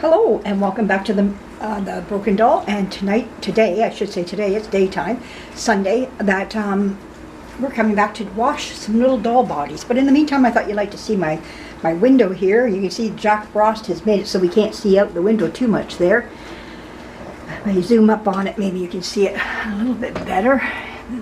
Hello and welcome back to the Broken Doll. And today, it's daytime, Sunday. That we're coming back to wash some little doll bodies. But in the meantime, I thought you'd like to see my window here. You can see Jack Frost has made it so we can't see out the window too much there. If I zoom up on it, maybe you can see it a little bit better.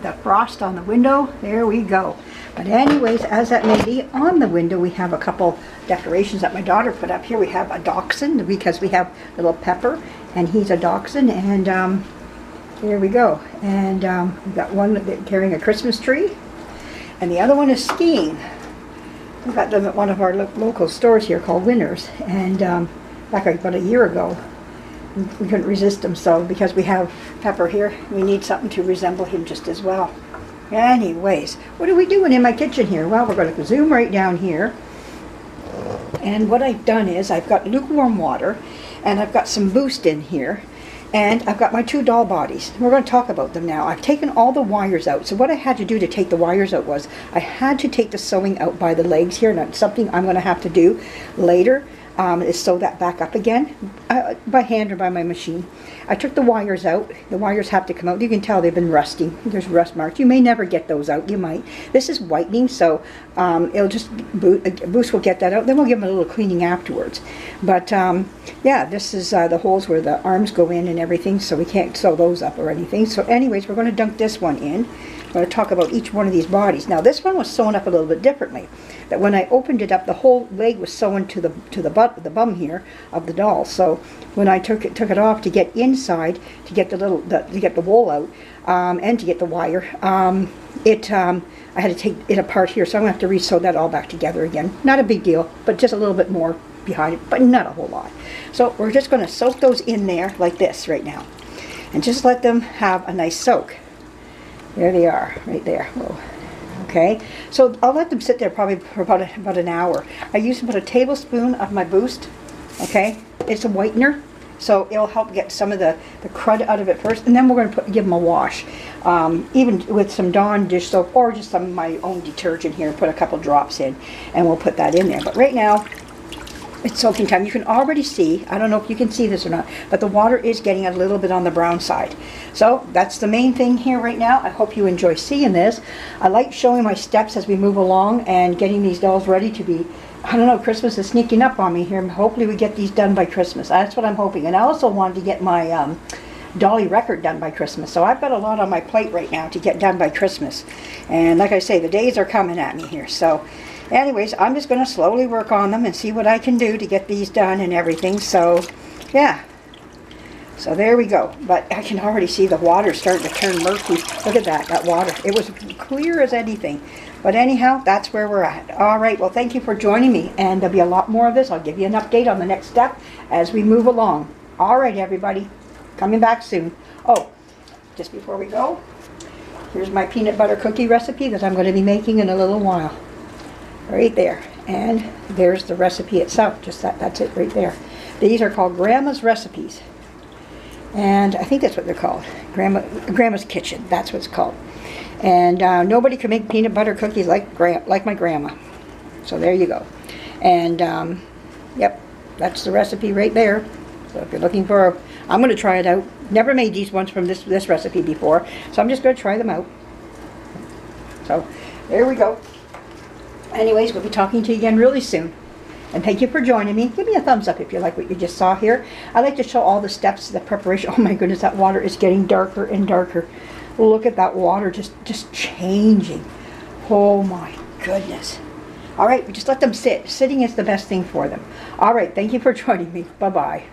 The frost on the window. There we go. But anyways, as that may be, on the window we have a couple decorations that my daughter put up here. We have a dachshund because we have little Pepper, and he's a dachshund, and there we go. And we've got one carrying a Christmas tree, and the other one is skiing. We got them at one of our local stores here called Winners, and back about a year ago. We couldn't resist them, so because we have Pepper here, we need something to resemble him just as well. Anyways, what are we doing in my kitchen here? Well, we're going to zoom right down here. And what I've done is I've got lukewarm water, and I've got some Boost in here, and I've got my two doll bodies. We're going to talk about them now. I've taken all the wires out. So what I had to do to take the wires out was I had to take the sewing out by the legs here, and that's something I'm going to have to do later. Is sew that back up again by hand or by my machine. I took the wires out. The wires have to come out. You can tell they've been rusting. There's rust marks. You may never get those out. You might. This is whitening, so it'll just Boost will get that out. Then we'll give them a little cleaning afterwards. But yeah, this is the holes where the arms go in and everything, so we can't sew those up or anything. So anyways, we're going to dunk this one in. I'm going to talk about each one of these bodies. Now this one was sewn up a little bit differently. That when I opened it up, the whole leg was sewn to the bum here of the doll. So when I took it off to get inside, to get the wool out, and to get the wire, I had to take it apart here. So I'm going to have to re-sew that all back together again. Not a big deal, but just a little bit more behind it, but not a whole lot. So we're just going to soak those in there like this right now, and just let them have a nice soak. There they are, right there. Whoa. Okay, so I'll let them sit there probably for about an hour. I use about a tablespoon of my Boost. Okay, it's a whitener, so it'll help get some of the crud out of it first, and then we're going to give them a wash, even with some Dawn dish soap or just some of my own detergent here. Put a couple drops in, and we'll put that in there. But right now, it's soaking time. You can already see, I don't know if you can see this or not, but the water is getting a little bit on the brown side. So that's the main thing here right now. I hope you enjoy seeing this. I like showing my steps as we move along and getting these dolls ready to be, I don't know, Christmas is sneaking up on me here. Hopefully we get these done by Christmas. That's what I'm hoping. And I also wanted to get my Dolly record done by Christmas. So I've got a lot on my plate right now to get done by Christmas. And like I say, the days are coming at me here. So anyways, I'm just going to slowly work on them and see what I can do to get these done and everything. So, yeah. So there we go. But I can already see the water starting to turn murky. Look at that water. It was clear as anything. But anyhow, that's where we're at. All right, well, thank you for joining me. And there'll be a lot more of this. I'll give you an update on the next step as we move along. All right, everybody. Coming back soon. Oh, just before we go, here's my peanut butter cookie recipe that I'm going to be making in a little while. Right there, and there's the recipe itself. Just that's it right there. These are called Grandma's recipes, and I think that's what they're called. Grandma's Kitchen. That's what it's called. And nobody can make peanut butter cookies like my grandma. So there you go. And yep, that's the recipe right there. So if you're looking for, I'm going to try it out. Never made these ones from this recipe before, so I'm just going to try them out. So there we go. Anyways, we'll be talking to you again really soon. And thank you for joining me. Give me a thumbs up if you like what you just saw here. I like to show all the steps, the preparation. Oh my goodness, that water is getting darker and darker. Look at that water just changing. Oh my goodness. All right, we just let them sit. Sitting is the best thing for them. All right, thank you for joining me. Bye-bye.